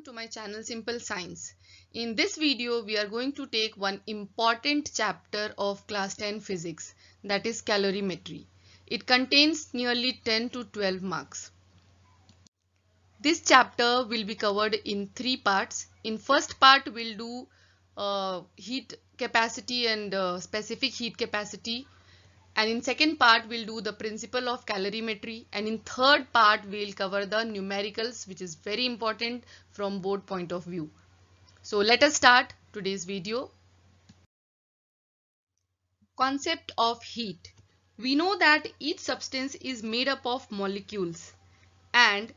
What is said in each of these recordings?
Welcome to my channel Simple Science. In this video, we are going to take one important chapter of class 10 physics, that is calorimetry. It contains nearly 10 to 12 marks. This chapter will be covered in three parts. In first part, we'll do heat capacity and specific heat capacity. And in second part, we'll do the principle of calorimetry. And in third part, we'll cover the numericals, which is very important from board point of view. So let us start today's video. Concept of heat. We know that each substance is made up of molecules, and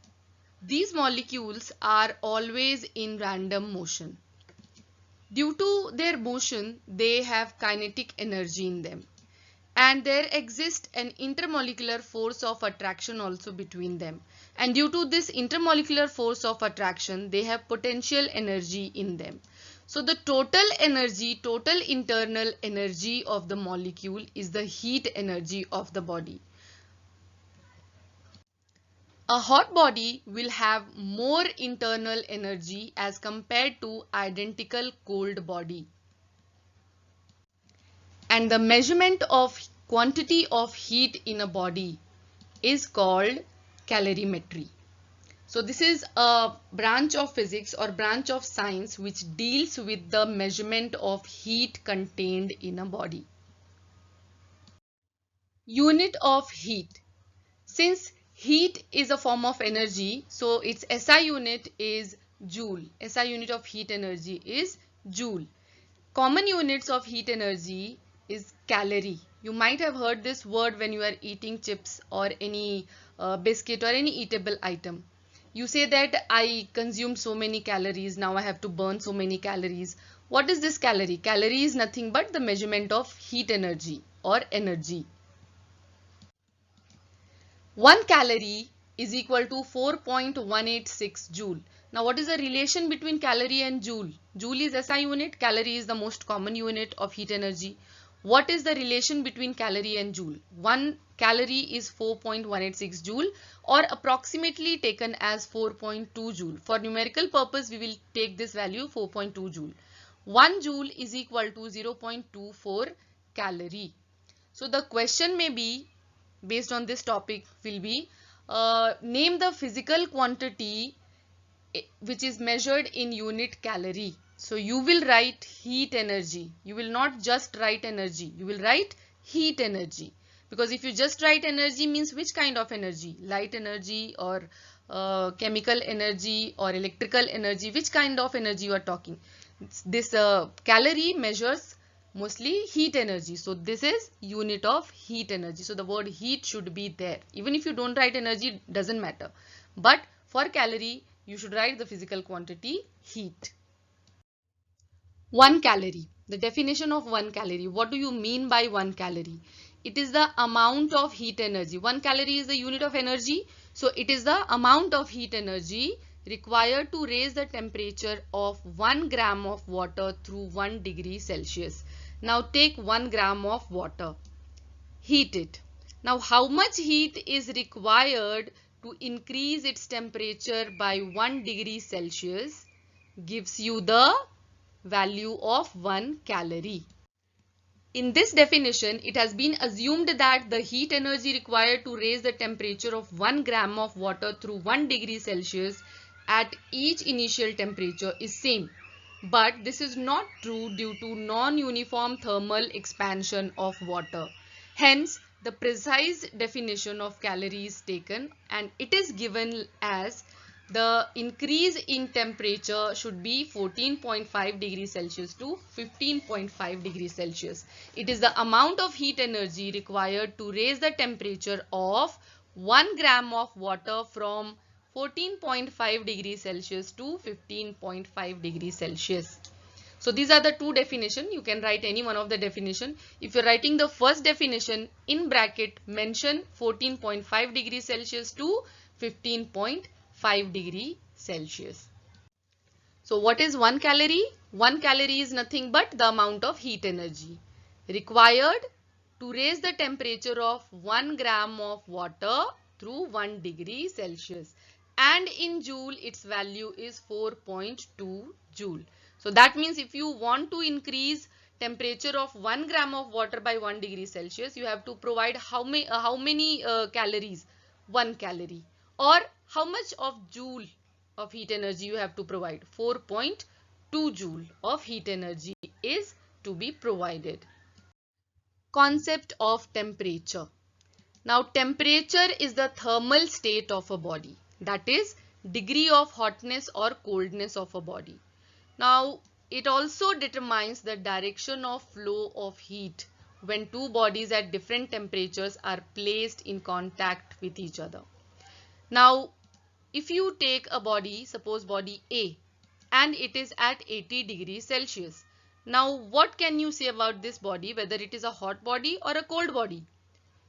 these molecules are always in random motion. Due to their motion, they have kinetic energy in them. And there exists an intermolecular force of attraction also between them, and due to this intermolecular force of attraction they have potential energy in them. So the total internal energy of the molecule is the heat energy of the body. A hot body will have more internal energy as compared to identical cold body. And the measurement of quantity of heat in a body is called calorimetry. So this is a branch of physics or branch of science which deals with the measurement of heat contained in a body. Unit of heat. Since heat is a form of energy, so its SI unit is joule. SI unit of heat energy is joule. Common units of heat energy is calorie. You might have heard this word when you are eating chips or any biscuit or any eatable item. You say that I consumed so many calories, now I have to burn so many calories. What is this calorie? Calorie is nothing but the measurement of heat energy or energy. 1 calorie is equal to 4.186 joule. Now what is the relation between calorie and joule? Joule is SI unit, calorie is the most common unit of heat energy. What is the relation between calorie and joule? 1 calorie is 4.186 joule or approximately taken as 4.2 joule. For numerical purpose, we will take this value 4.2 joule. 1 joule is equal to 0.24 calorie. So the question may be, based on this topic, will be name the physical quantity which is measured in unit calorie. So you will write heat energy. You will not just write energy. You will write heat energy. Because if you just write energy means which kind of energy? Light energy or chemical energy or electrical energy? Which kind of energy you are talking? This calorie measures mostly heat energy. So this is unit of heat energy. So the word heat should be there. Even if you don't write energy, doesn't matter. But for calorie, you should write the physical quantity heat. 1 calorie. The definition of 1 calorie. What do you mean by 1 calorie? It is the amount of heat energy. 1 calorie is the unit of energy. So it is the amount of heat energy required to raise the temperature of 1 gram of water through 1 degree Celsius. Now take 1 gram of water. Heat it. Now how much heat is required to increase its temperature by 1 degree Celsius gives you the value of 1 calorie. In this definition, it has been assumed that the heat energy required to raise the temperature of 1 gram of water through 1 degree Celsius at each initial temperature is same. But this is not true due to non-uniform thermal expansion of water. Hence, the precise definition of calorie is taken and it is given as the increase in temperature should be 14.5 degrees Celsius to 15.5 degrees Celsius. It is the amount of heat energy required to raise the temperature of 1 gram of water from 14.5 degrees Celsius to 15.5 degrees Celsius. So these are the two definitions. You can write any one of the definition. If you're writing the first definition, in bracket mention 14.5 degrees Celsius to 15.5 degree Celsius. So what is 1 calorie? 1 calorie is nothing but the amount of heat energy required to raise the temperature of 1 gram of water through 1 degree Celsius. and in joule its value is 4.2 joule. So that means if you want to increase temperature of 1 gram of water by 1 degree Celsius, you have to provide how many calories? 1 calorie. Or how much of joule of heat energy you have to provide? 4.2 joule of heat energy is to be provided. Concept of temperature. Now temperature is the thermal state of a body, that is degree of hotness or coldness of a body. Now it also determines the direction of flow of heat when two bodies at different temperatures are placed in contact with each other. Now if you take a body, suppose body A, and it is at 80 degrees Celsius. Now what can you say about this body, whether it is a hot body or a cold body?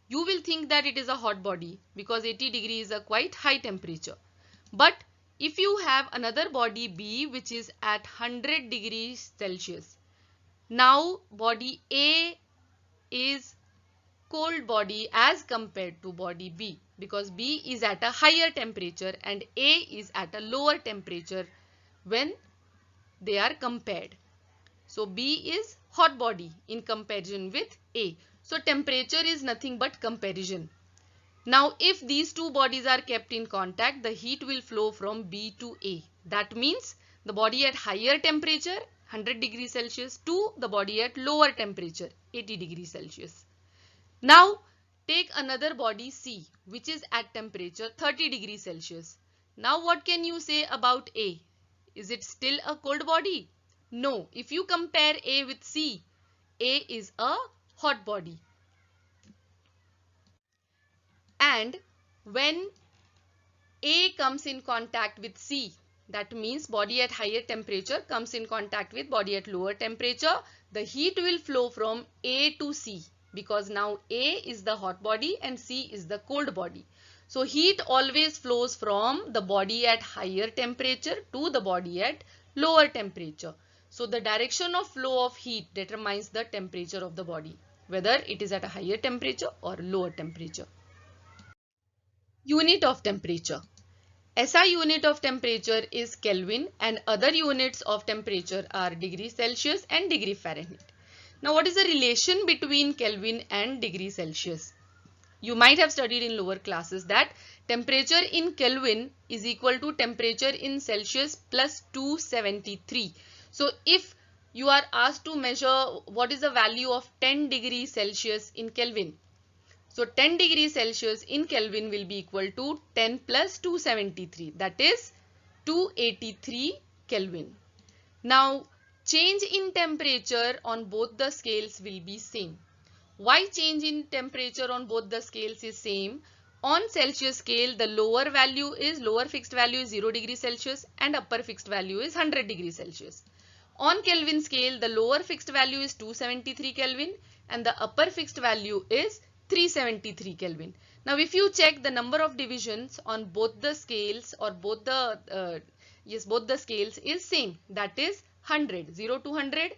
You will think that it is a hot body because 80 degrees is a quite high temperature. But if you have another body B which is at 100 degrees Celsius, now body A is cold body as compared to body B because B is at a higher temperature and A is at a lower temperature when they are compared. So B is hot body in comparison with A. So temperature is nothing but comparison. Now if these two bodies are kept in contact, the heat will flow from B to A. That means the body at higher temperature 100 degrees Celsius to the body at lower temperature 80 degrees Celsius. Now take another body C which is at temperature 30 degrees Celsius. Now what can you say about A? Is it still a cold body? No. If you compare A with C, A is a hot body. And when A comes in contact with C, that means body at higher temperature comes in contact with body at lower temperature, the heat will flow from A to C because now A is the hot body and C is the cold body. So heat always flows from the body at higher temperature to the body at lower temperature. So the direction of flow of heat determines the temperature of the body, whether it is at a higher temperature or lower temperature. Unit of temperature. SI unit of temperature is Kelvin and other units of temperature are degree Celsius and degree Fahrenheit. Now what is the relation between Kelvin and degree Celsius? You might have studied in lower classes that temperature in Kelvin is equal to temperature in Celsius plus 273. So if you are asked to measure what is the value of 10 degrees Celsius in Kelvin, so 10 degrees Celsius in Kelvin will be equal to 10 plus 273, that is 283 Kelvin. Now change in temperature on both the scales will be same. Why change in temperature on both the scales is same? On Celsius scale, the lower fixed value is 0 degrees Celsius and upper fixed value is 100 degrees Celsius. On Kelvin scale, the lower fixed value is 273 Kelvin and the upper fixed value is 373 Kelvin. Now if you check the number of divisions on both the scales or both the scales is same, that is 100. 0 to 100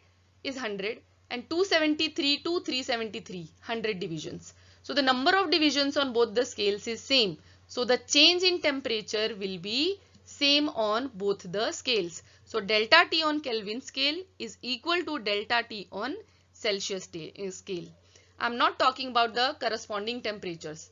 is 100 and 273 to 373, 100 divisions. So the number of divisions on both the scales is same. So the change in temperature will be same on both the scales. So delta T on Kelvin scale is equal to delta T on Celsius scale. I am not talking about the corresponding temperatures.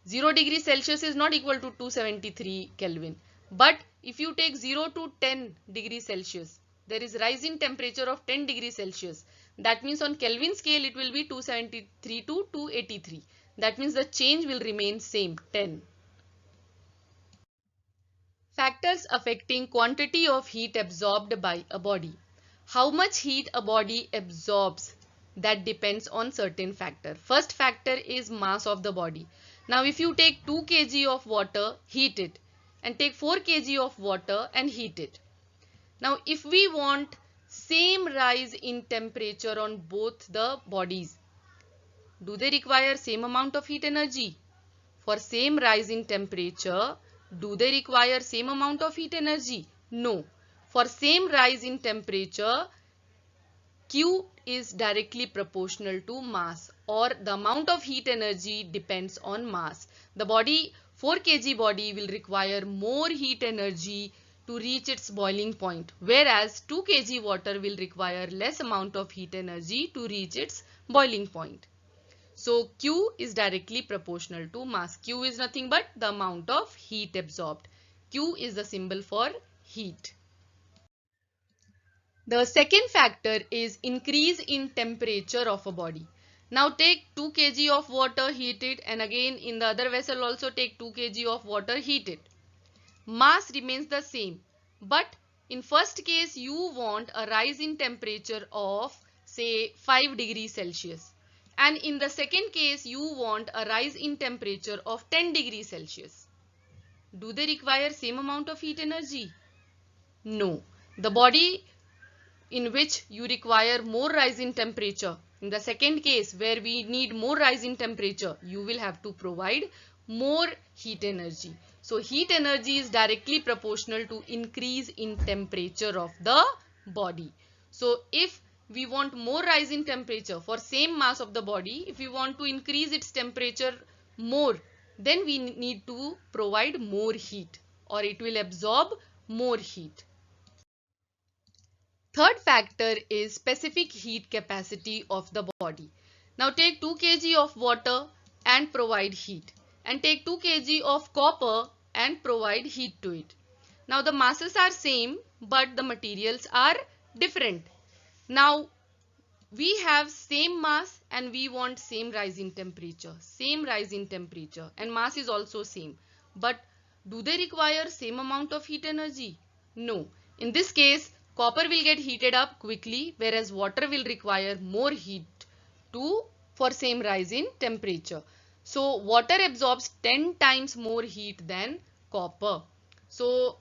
0 degrees Celsius is not equal to 273 Kelvin. But if you take 0 to 10 degrees Celsius, there is rise in temperature of 10 degrees Celsius. That means on Kelvin scale it will be 273 to 283. That means the change will remain same, 10. Factors affecting quantity of heat absorbed by a body. How much heat a body absorbs, that depends on certain factor. First factor is mass of the body. Now if you take 2 kg of water, heat it, and take 4 kg of water and heat it. Now if we want same rise in temperature on both the bodies, do they require same amount of heat energy? For same rise in temperature, do they require same amount of heat energy? No. For same rise in temperature, Q is directly proportional to mass, or the amount of heat energy depends on mass. The body 4 kg body will require more heat energy to reach its boiling point, whereas 2 kg water will require less amount of heat energy to reach its boiling point. So Q is directly proportional to mass. Q is nothing but the amount of heat absorbed. Q is the symbol for heat. The second factor is increase in temperature of a body. Now take 2 kg of water, heat it, and again in the other vessel also take 2 kg of water, heat it. Mass remains the same, but in first case you want a rise in temperature of say 5 degrees Celsius, and in the second case you want a rise in temperature of 10 degrees Celsius. Do they require same amount of heat energy? No. The body in which you require more rise in temperature, in the second case where we need more rise in temperature, you will have to provide more heat energy. So heat energy is directly proportional to increase in temperature of the body. So if we want more rise in temperature for same mass of the body, if we want to increase its temperature more, then we need to provide more heat, or it will absorb more heat. Third factor is specific heat capacity of the body. Now take 2 kg of water and provide heat, and take 2 kg of copper and provide heat to it. Now the masses are same but the materials are different. Now we have same mass and we want same rise in temperature. Same rise in temperature and mass is also same. But do they require same amount of heat energy? No. In this case, copper will get heated up quickly, whereas water will require more heat for same rise in temperature. So water absorbs 10 times more heat than copper. So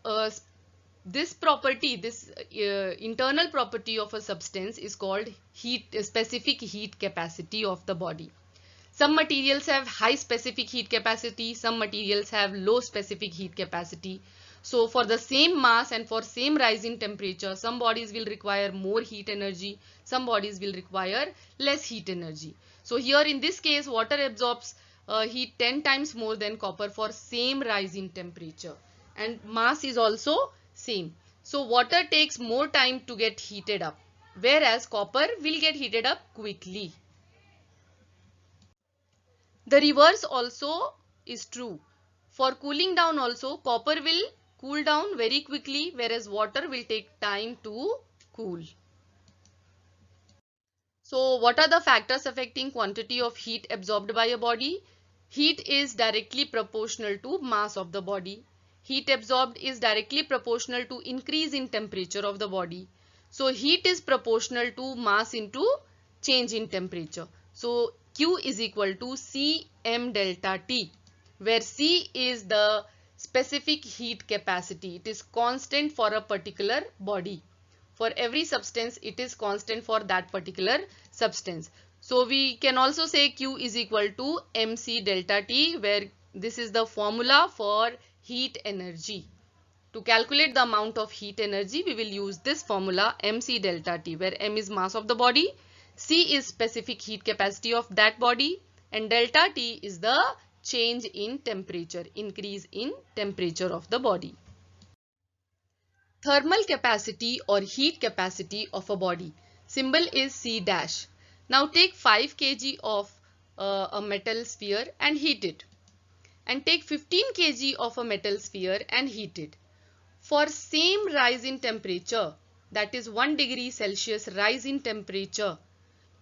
this property, this internal property of a substance is called specific heat capacity of the body. Some materials have high specific heat capacity, some materials have low specific heat capacity. So for the same mass and for same rise in temperature, some bodies will require more heat energy, some bodies will require less heat energy. So here in this case, water absorbs heat 10 times more than copper for same rise in temperature, and mass is also same. So water takes more time to get heated up, whereas copper will get heated up quickly. The reverse also is true. For cooling down also, copper will cool down very quickly, whereas water will take time to cool. So what are the factors affecting quantity of heat absorbed by a body? Heat is directly proportional to mass of the body. Heat absorbed is directly proportional to increase in temperature of the body. So heat is proportional to mass into change in temperature. So Q is equal to Cm delta T, where C is the specific heat capacity. It is constant for a particular body. For every substance, it is constant for that particular substance. So we can also say Q is equal to mc delta T, where this is the formula for heat energy. To calculate the amount of heat energy, we will use this formula mc delta T, where m is mass of the body, C is specific heat capacity of that body, and delta T is the change in temperature, increase in temperature of the body. Thermal capacity or heat capacity of a body. Symbol is C dash. Now take 5 kg of a metal sphere and heat it. And take 15 kg of a metal sphere and heat it. For same rise in temperature, that is 1 degree Celsius rise in temperature,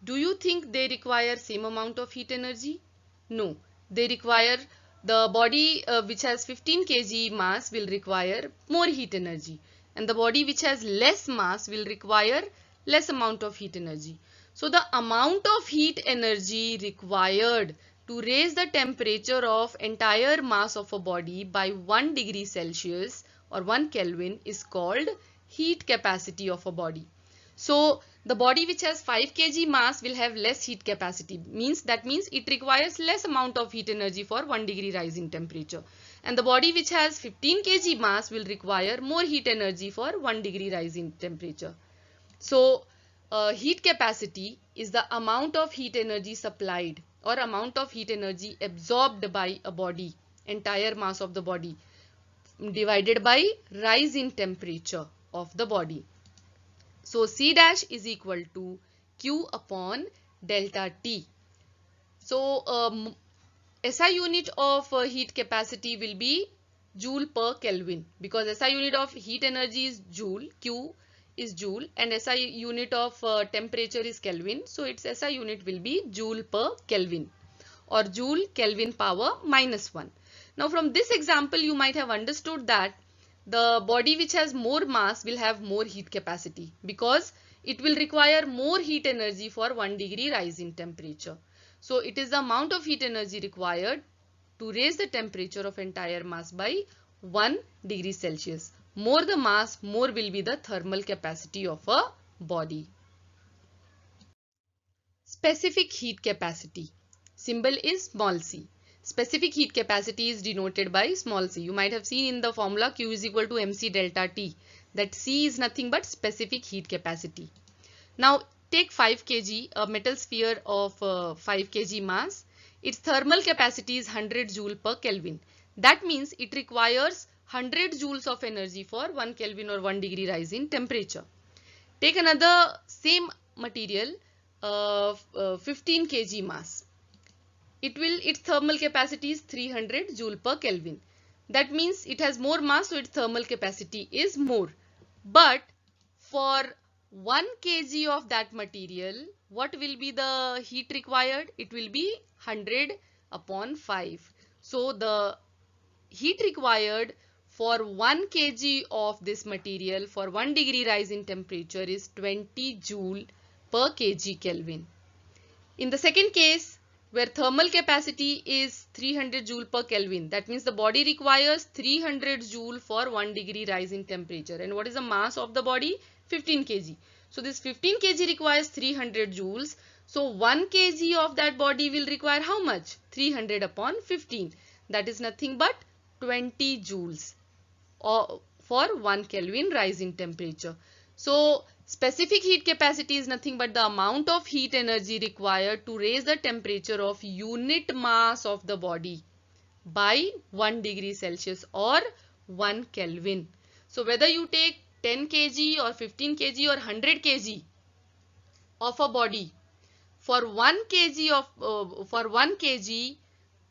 do you think they require same amount of heat energy? No. They require, the body which has 15 kg mass will require more heat energy, and the body which has less mass will require less amount of heat energy. So the amount of heat energy required to raise the temperature of entire mass of a body by 1 degree Celsius or 1 Kelvin is called heat capacity of a body. So the body which has 5 kg mass will have less heat capacity. That means it requires less amount of heat energy for 1 degree rise in temperature. And the body which has 15 kg mass will require more heat energy for 1 degree rise in temperature. So heat capacity is the amount of heat energy supplied or amount of heat energy absorbed by a body entire mass of the body, divided by rise in temperature of the body. So C dash is equal to Q upon delta T. So SI unit of heat capacity will be joule per Kelvin, because SI unit of heat energy is joule, Q is joule, and SI unit of temperature is Kelvin. So its SI unit will be joule per Kelvin, or joule Kelvin power minus 1. Now from this example you might have understood that the body which has more mass will have more heat capacity, because it will require more heat energy for 1 degree rise in temperature. So it is the amount of heat energy required to raise the temperature of entire mass by 1 degree Celsius. More the mass, more will be the thermal capacity of a body. Specific heat capacity. Symbol is small c. Specific heat capacity is denoted by small c. You might have seen in the formula Q is equal to mc delta T, that C is nothing but specific heat capacity. Now take 5 kg, a metal sphere of 5 kg mass. Its thermal capacity is 100 joule per Kelvin. That means it requires 100 joules of energy for 1 Kelvin or 1 degree rise in temperature. Take another same material, 15 kg mass. Its thermal capacity is 300 joule per Kelvin. That means it has more mass, so its thermal capacity is more. But for 1 kg of that material, what will be the heat required? It will be 100 upon 5. So the heat required for 1 kg of this material for 1 degree rise in temperature is 20 joule per kg Kelvin. In the second case, where thermal capacity is 300 joule per Kelvin, that means the body requires 300 joule for 1 degree rise in temperature. And what is the mass of the body? 15 kg. So this 15 kg requires 300 joules. So 1 kg of that body will require how much? 300 upon 15. That is nothing but 20 joules for 1 Kelvin rise in temperature. So specific heat capacity is nothing but the amount of heat energy required to raise the temperature of unit mass of the body by 1 degree Celsius or 1 Kelvin. So whether you take 10 kg or 15 kg or 100 kg of a body, for 1 kg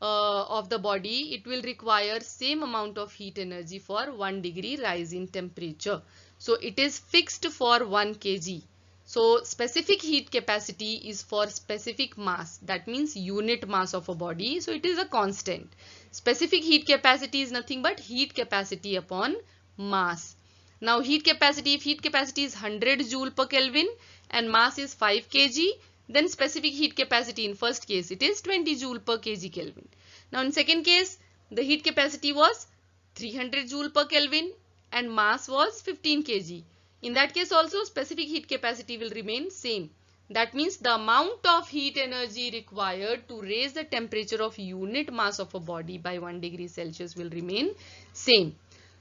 of the body, it will require same amount of heat energy for 1 degree rise in temperature. So it is fixed for 1 kg. So specific heat capacity is for specific mass. That means unit mass of a body. So it is a constant. Specific heat capacity is nothing but heat capacity upon mass. Now heat capacity, if heat capacity is 100 joule per Kelvin and mass is 5 kg, then specific heat capacity in first case it is 20 joule per kg Kelvin. Now in second case, the heat capacity was 300 joule per Kelvin and mass was 15 kg. In that case also specific heat capacity will remain same. That means the amount of heat energy required to raise the temperature of unit mass of a body by 1 degree Celsius will remain same.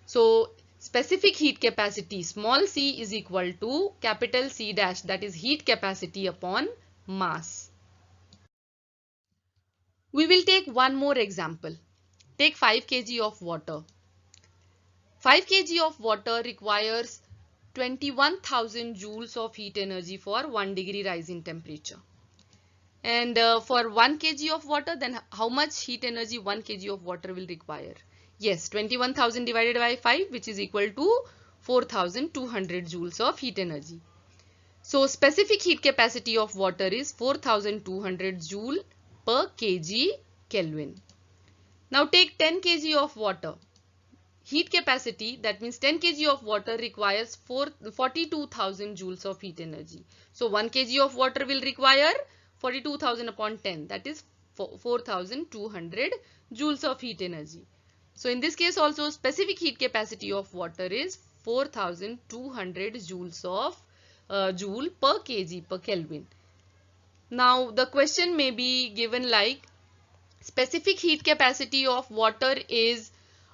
So specific heat capacity small c is equal to capital C dash, that is heat capacity upon mass. We will take one more example. Take 5 kg of water. 5 kg of water requires 21,000 joules of heat energy for 1 degree rise in temperature. And for 1 kg of water, then how much heat energy 1 kg of water will require? Yes, 21,000 divided by 5, which is equal to 4,200 joules of heat energy. So specific heat capacity of water is 4,200 joule per kg Kelvin. Now take 10 kg of water. Heat capacity, that means 10 kg of water requires 42,000 joules of heat energy. So 1 kg of water will require 42,000 upon 10, that is 4,200 joules of heat energy. So in this case also specific heat capacity of water is 4,200 joules of joule per kg per Kelvin. Now the question may be given like specific heat capacity of water is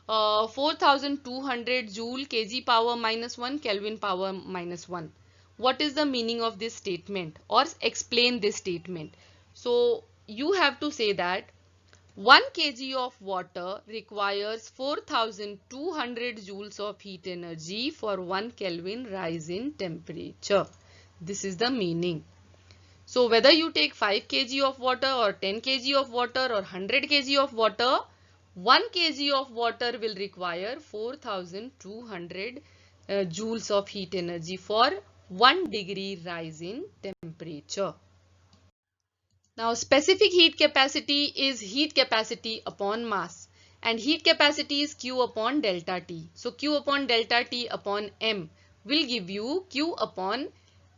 4,200 joule kg power minus 1 Kelvin power minus 1. What is the meaning of this statement, or explain this statement? So you have to say that 1 kg of water requires 4200 joules of heat energy for 1 Kelvin rise in temperature. This is the meaning. So whether you take 5 kg of water or 10 kg of water or 100 kg of water, 1 kg of water will require 4200 joules of heat energy for 1 degree rise in temperature. Now specific heat capacity is heat capacity upon mass, and heat capacity is Q upon delta T. So Q upon delta T upon M will give you Q upon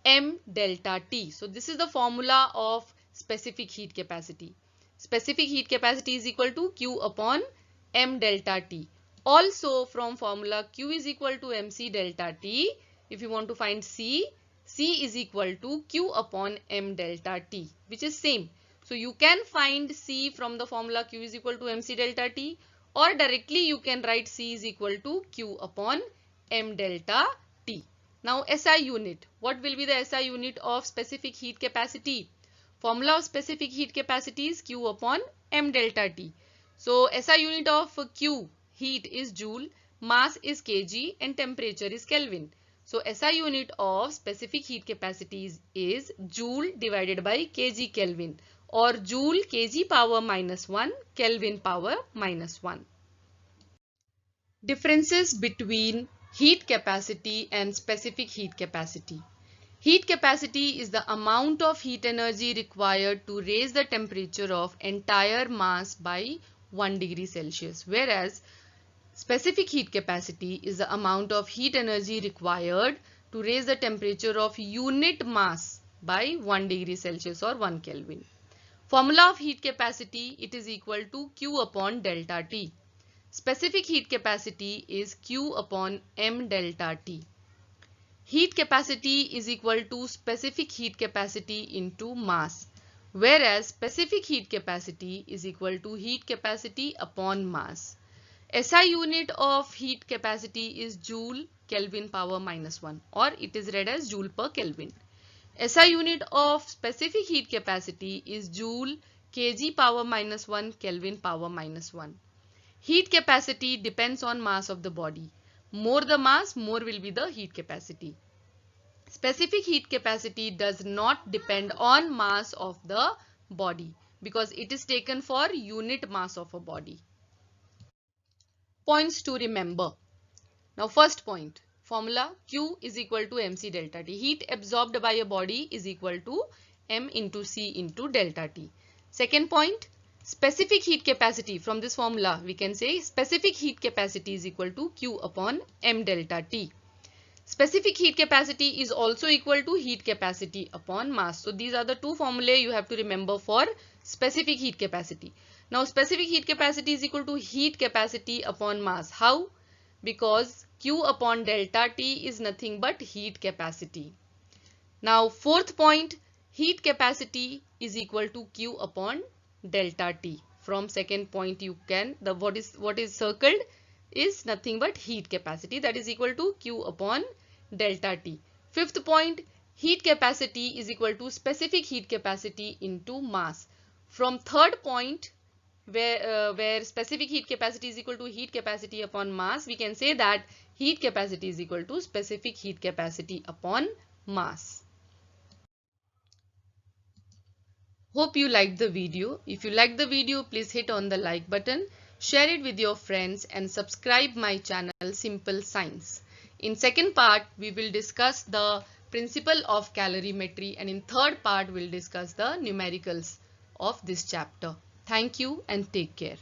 M delta T. So this is the formula of specific heat capacity. Specific heat capacity is equal to Q upon M delta T. Also from formula Q is equal to MC delta T, if you want to find C is equal to Q upon M delta T, which is same. So you can find C from the formula Q is equal to MC delta T, or directly you can write C is equal to Q upon M delta T. Now SI unit. What will be the SI unit of specific heat capacity? Formula of specific heat capacity is Q upon M delta T. So SI unit of Q, heat, is joule, mass is kg, and temperature is Kelvin. So SI unit of specific heat capacity is joule divided by kg Kelvin, or joule kg power minus 1 Kelvin power minus 1. Differences between heat capacity and specific heat capacity. Heat capacity is the amount of heat energy required to raise the temperature of entire mass by 1 degree Celsius, whereas specific heat capacity is the amount of heat energy required to raise the temperature of unit mass by 1 degree Celsius or 1 Kelvin. Formula of heat capacity, it is equal to Q upon delta T. Specific heat capacity is Q upon M delta T. Heat capacity is equal to specific heat capacity into mass, whereas specific heat capacity is equal to heat capacity upon mass. SI unit of heat capacity is joule Kelvin power minus 1, or it is read as joule per Kelvin. SI unit of specific heat capacity is joule kg power minus 1 Kelvin power minus 1. Heat capacity depends on mass of the body. More the mass, more will be the heat capacity. Specific heat capacity does not depend on mass of the body because it is taken for unit mass of a body. Points to remember. Now first point, formula Q is equal to MC delta T. Heat absorbed by a body is equal to M into C into delta T. Second point, specific heat capacity. From this formula we can say specific heat capacity is equal to Q upon M delta T. Specific heat capacity is also equal to heat capacity upon mass. So these are the two formulae you have to remember for specific heat capacity. Now specific heat capacity is equal to heat capacity upon mass. How? Because Q upon delta T is nothing but heat capacity. Now fourth point, heat capacity is equal to Q upon delta T. From second point you can, what is circled is nothing but heat capacity, that is equal to Q upon delta T. Fifth point, heat capacity is equal to specific heat capacity into mass. From third point, where specific heat capacity is equal to heat capacity upon mass, we can say that heat capacity is equal to specific heat capacity upon mass. Hope you liked the video. If you liked the video, please hit on the like button, share it with your friends and subscribe my channel Simple Science. In second part, we will discuss the principle of calorimetry, and in third part, we'll discuss the numericals of this chapter. Thank you and take care.